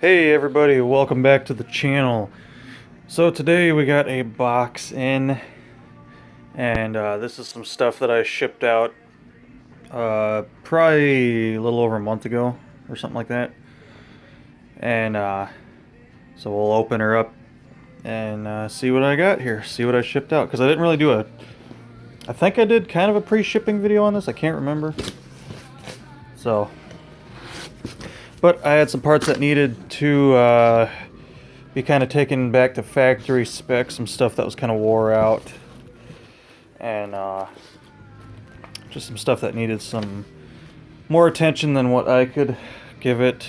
Hey everybody, welcome back to the channel. So today we got a box in, and this is some stuff that I shipped out probably a little over a month ago or something like that. And so we'll open her up and see what I got here, see what I shipped out, because I didn't really do I think I did kind of a pre-shipping video on this, I can't remember. So, but I had some parts that needed to be kind of taken back to factory spec, some stuff that was kind of wore out, and just some stuff that needed some more attention than what I could give it,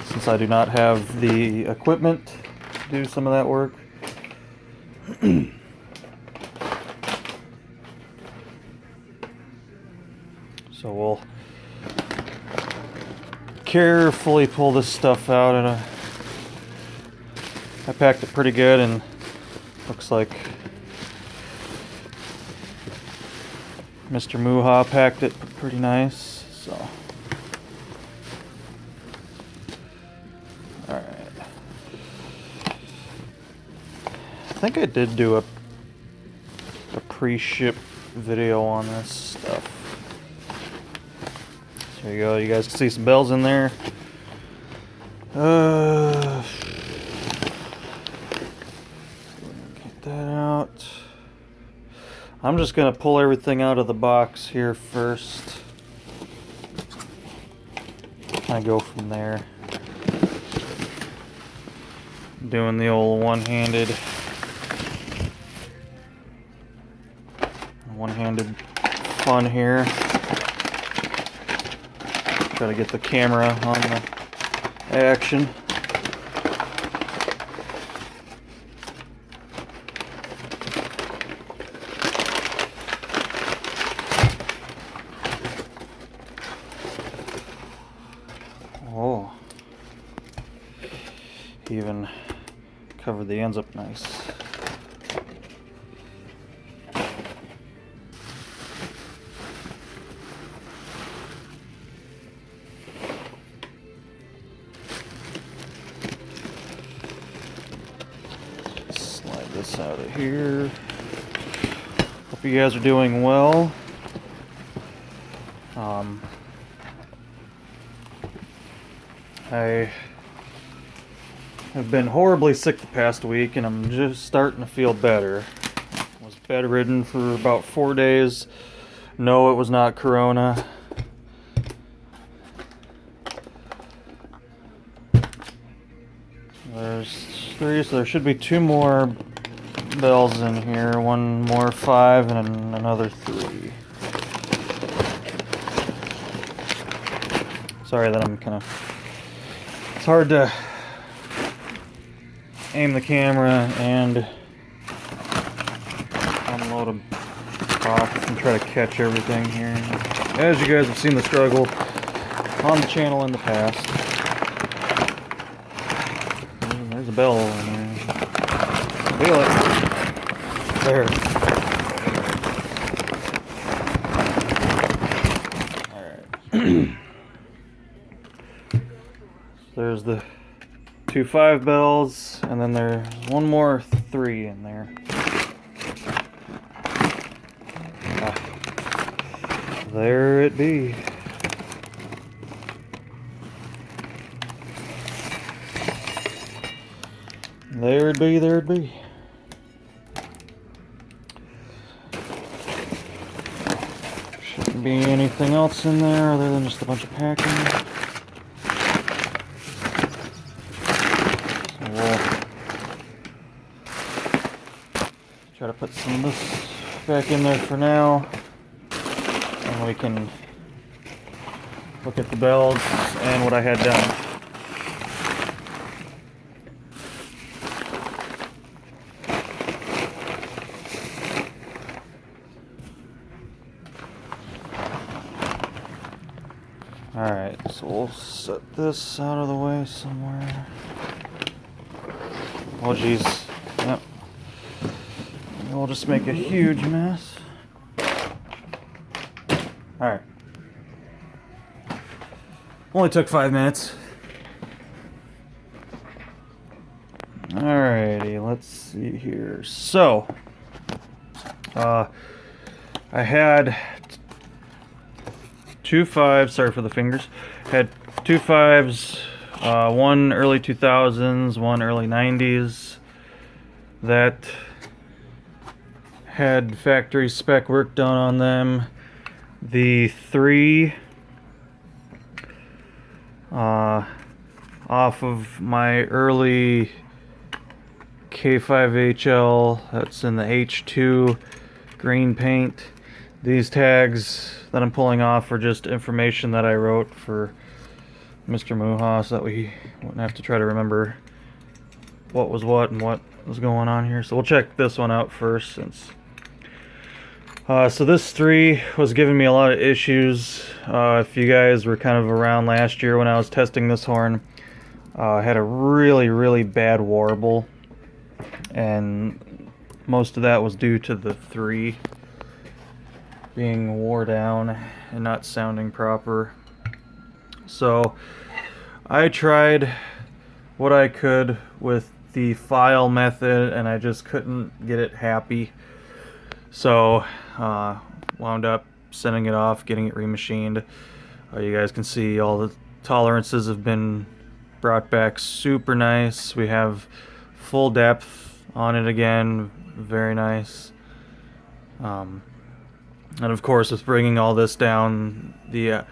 since I do not have the equipment to do some of that work. So we'll carefully pull this stuff out, and I packed it pretty good, and looks like Mr. Muha packed it pretty nice. So, alright. I think I did do a pre-ship video on this stuff. There you go, you guys can see some bells in there. Get that out. I'm just gonna pull everything out of the box here first. I go from there. Doing the old one-handed fun here. Try to get the camera on the action. Oh, even covered the ends up nice. This out of here. Hope you guys are doing well. I have been horribly sick the past week, and I'm just starting to feel better. I was bedridden for about 4 days. No, it was not corona. There's 3, so there should be 2 more bells in here. 1 more 5 and another 3. Sorry that I'm kind of... It's hard to aim the camera and unload a box and try to catch everything here. As you guys have seen the struggle on the channel in the past. There's a bell in there. Feel it. There. Alright. There's the 2 5 bells, and then there's 1 more 3 in there. There it be. There it be, there it be. Shouldn't be anything else in there other than just a bunch of packing. So we'll try to put some of this back in there for now, and we can look at the bells and what I had done. Alright, so we'll set this out of the way somewhere. Oh geez, yep. We'll just make a huge mess. Alright. Only took 5 minutes. Alrighty, let's see here. So, I had 2 5s, sorry for the fingers, had 2 5s, one early 2000s, one early 90s, that had factory spec work done on them. The 3 off of my early K5HL, that's in the H2 green paint. These tags that I'm pulling off are just information that I wrote for Mr. Muha so that we wouldn't have to try to remember what was what and what was going on here. So we'll check this one out first since so this 3 was giving me a lot of issues. If you guys were kind of around last year when I was testing this horn, I had a really bad warble, and most of that was due to the 3 being wore down and not sounding proper. So I tried what I could with the file method and I just couldn't get it happy. So wound up sending it off, getting it remachined. You guys can see all the tolerances have been brought back super nice. We have full depth on it again, very nice. And of course, with bringing all this down, the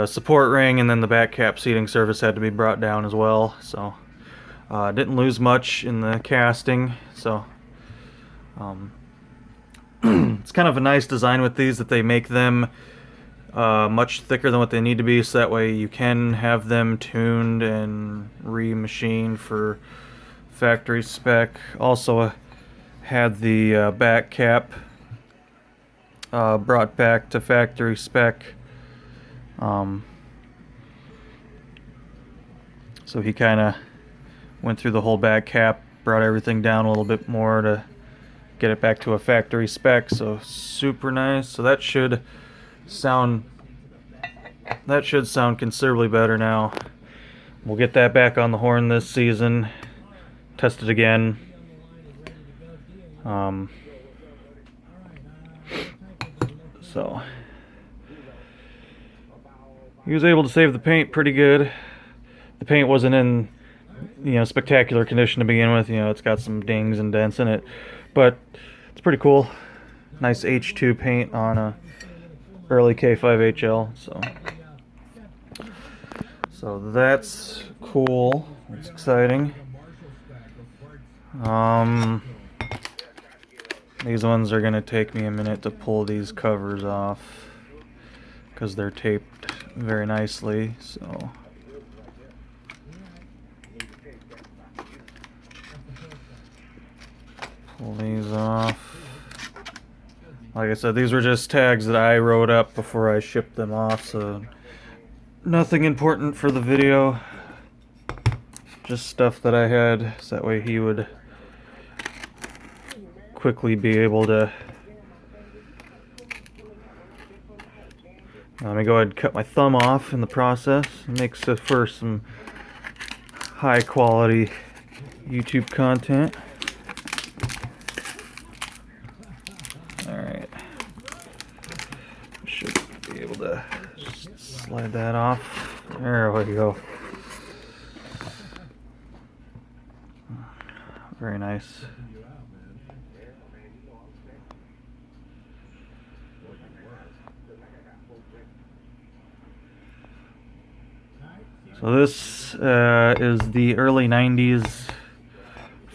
support ring and then the back cap seating surface had to be brought down as well. So didn't lose much in the casting. So it's kind of a nice design with these that they make them much thicker than what they need to be, so that way you can have them tuned and remachined for factory spec. Also had the back cap brought back to factory spec. So he kind of went through the whole back cap, brought everything down a little bit more to get it back to a factory spec. So super nice. So that should sound considerably better now. We'll get that back on the horn this season, test it again. So he was able to save the paint pretty good. The paint wasn't in, spectacular condition to begin with. It's got some dings and dents in it, but it's pretty cool. Nice H2 paint on a early K5HL. So that's cool. It's exciting. These ones are gonna take me a minute to pull these covers off because they're taped very nicely. So pull these off. Like I said, these were just tags that I wrote up before I shipped them off, so nothing important for the video. Just stuff that I had, so that way he would quickly be able to. Let me go ahead and cut my thumb off in the process. It makes it for some high quality YouTube content. Alright. Should be able to just slide that off. There we go. Very nice. So this is the early 90s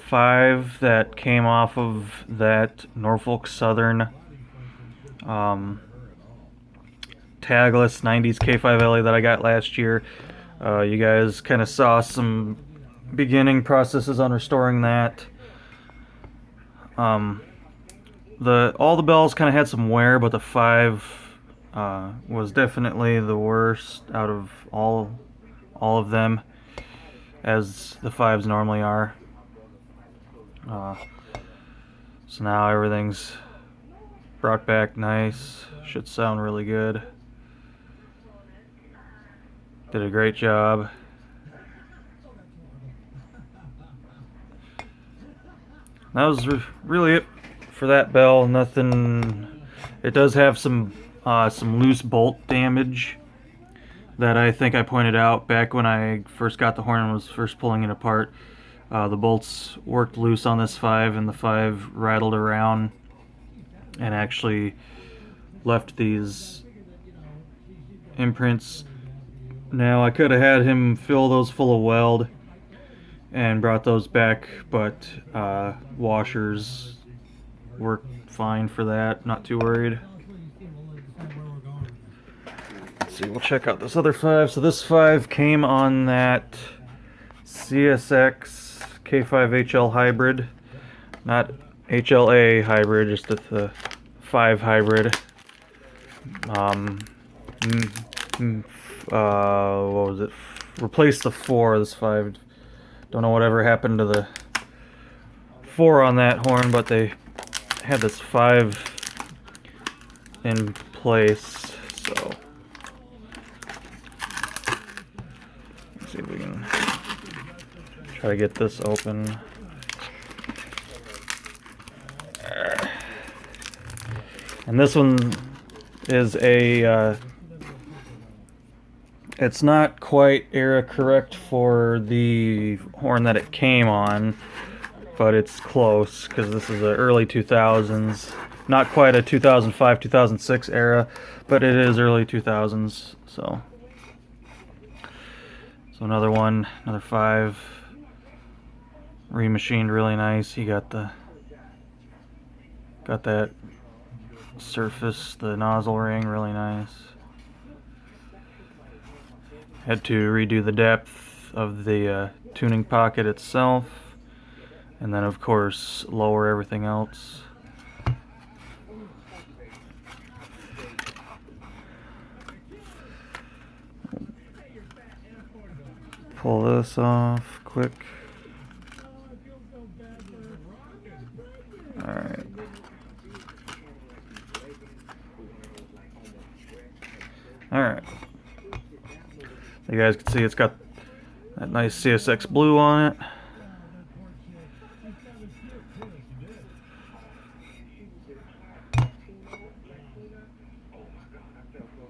5 that came off of that Norfolk Southern tagless 90s K5LA that I got last year. You guys kind of saw some beginning processes on restoring that. All the bells kind of had some wear, but the 5 was definitely the worst out of all of them, as the 5s normally are. So now everything's brought back nice. Should sound really good. Did a great job. that was really it for that bell. Nothing. It does have some loose bolt damage that I think I pointed out back when I first got the horn and was first pulling it apart. The bolts worked loose on this 5, and the 5 rattled around and actually left these imprints. Now, I could have had him fill those full of weld and brought those back, but washers worked fine for that. Not too worried. Let's see, we'll check out this other 5. So this 5 came on that CSX K5HL hybrid, not HLA hybrid, just the 5 hybrid. What was it? Replaced the 4. This 5. Don't know whatever happened to the 4 on that horn, but they had this 5 in place. So let's see if we can try to get this open. And this one is a it's not quite era correct for the horn that it came on, but it's close because this is the early 2000s. Not quite a 2005, 2006 era, but it is early 2000s. So another one, another 5, remachined really nice. You got that surface, the nozzle ring, really nice. Had to redo the depth of the tuning pocket itself, and then of course lower everything else. Pull this off quick. Alright. Alright. You guys can see it's got that nice CSX blue on it.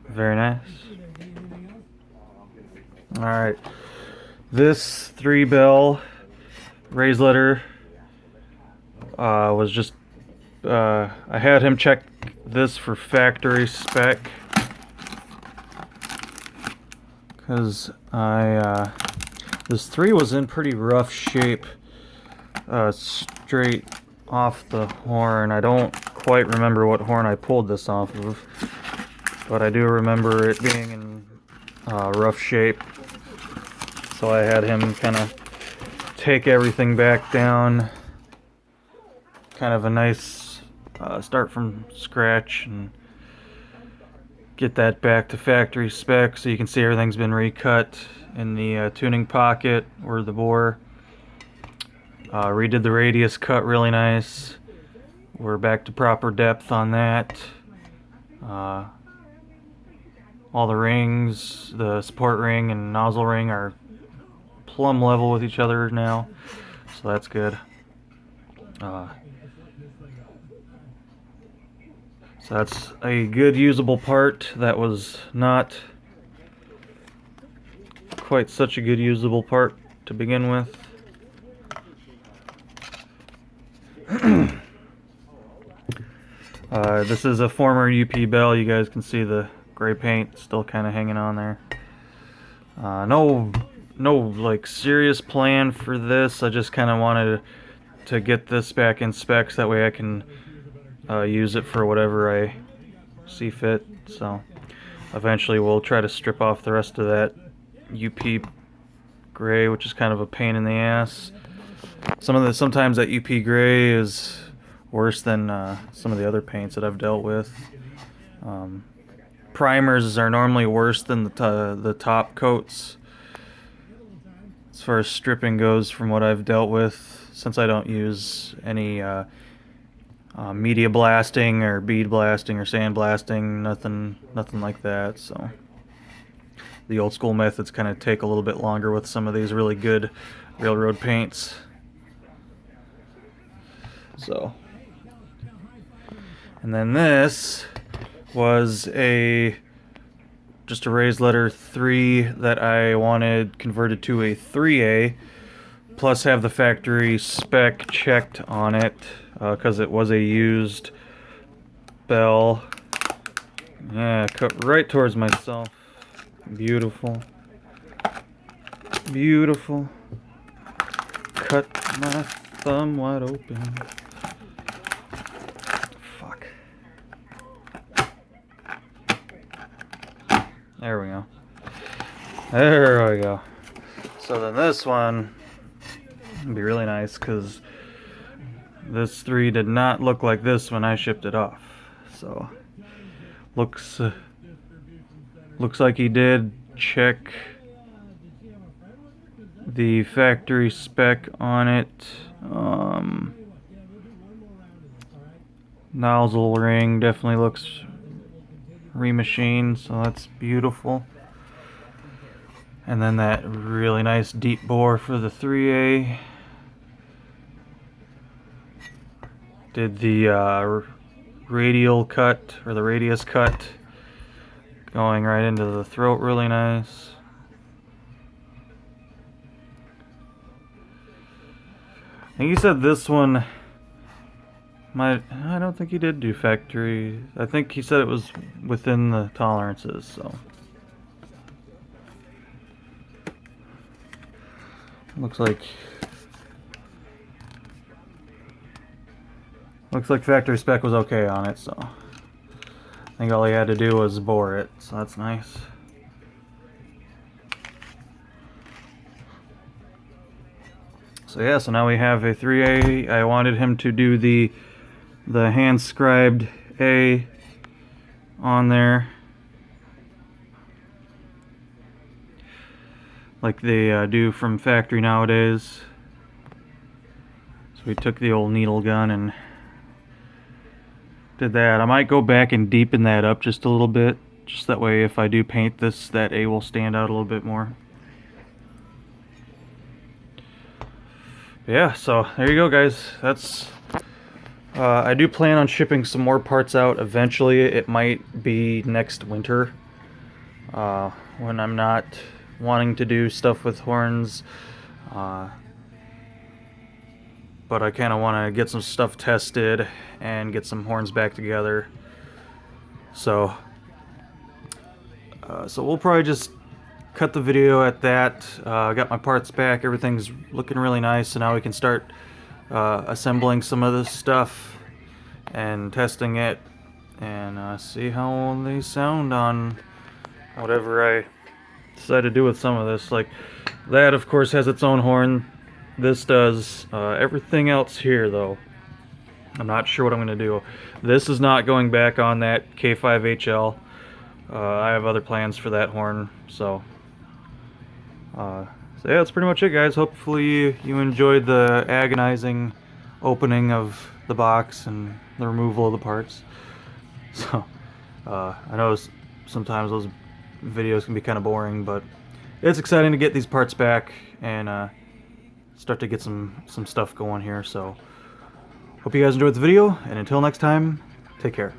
Very nice. Alright. This 3-bell raised letter was just I had him check this for factory spec, because this 3 was in pretty rough shape straight off the horn. I don't quite remember what horn I pulled this off of, but I do remember it being in rough shape. So I had him kind of take everything back down, kind of a nice start from scratch, and get that back to factory spec. So you can see everything's been recut in the tuning pocket or the bore. Redid the radius cut really nice. We're back to proper depth on that. All the rings, the support ring and nozzle ring, are plumb level with each other now, so that's good. So that's a good usable part. That was not quite such a good usable part to begin with. This is a former UP bell. You guys can see the gray paint still kind of hanging on there. No like serious plan for this. I just kind of wanted to get this back in specs, that way I can use it for whatever I see fit. So eventually we'll try to strip off the rest of that UP gray, which is kind of a pain in the ass. Sometimes that UP gray is worse than some of the other paints that I've dealt with. Primers are normally worse than the top coats as far as stripping goes, from what I've dealt with, since I don't use any media blasting or bead blasting or sand blasting, nothing like that. So the old school methods kind of take a little bit longer with some of these really good railroad paints. So, and then this was just a raised letter 3 that I wanted converted to a 3A, plus have the factory spec checked on it, because it was a used bell. Yeah, cut right towards myself. Beautiful. Beautiful. Cut my thumb wide open. Fuck. There we go. There we go. So then this one would be really nice, because this 3 did not look like this when I shipped it off. So looks like he did check the factory spec on it. Nozzle ring definitely looks remachined, so that's beautiful. And then that really nice deep bore for the 3A. Did the radial cut, or the radius cut, going right into the throat, really nice. I think he said this one I don't think he did do factory. I think he said it was within the tolerances, so. Looks like factory spec was okay on it, so I think all he had to do was bore it, so that's nice. So yeah, so now we have a 3A. I wanted him to do the hand scribed A on there, like they do from factory nowadays. So we took the old needle gun and did that. I might go back and deepen that up just a little bit, just that way if I do paint this, that A will stand out a little bit more. Yeah, so there you go, guys. That's I do plan on shipping some more parts out eventually. It might be next winter, when I'm not wanting to do stuff with horns, but I kind of want to get some stuff tested and get some horns back together. So we'll probably just cut the video at that. I got my parts back, everything's looking really nice, so now we can start assembling some of this stuff and testing it, and see how they sound on whatever I decide to do with some of this. Like that, of course, has its own horn. This does. Everything else here, though, I'm not sure what I'm going to do. This is not going back on that K5HL. I have other plans for that horn, so yeah, that's pretty much it, guys. Hopefully you enjoyed the agonizing opening of the box and the removal of the parts. So I know sometimes those videos can be kind of boring, but it's exciting to get these parts back and start to get some stuff going here. So hope you guys enjoyed the video, and until next time, take care.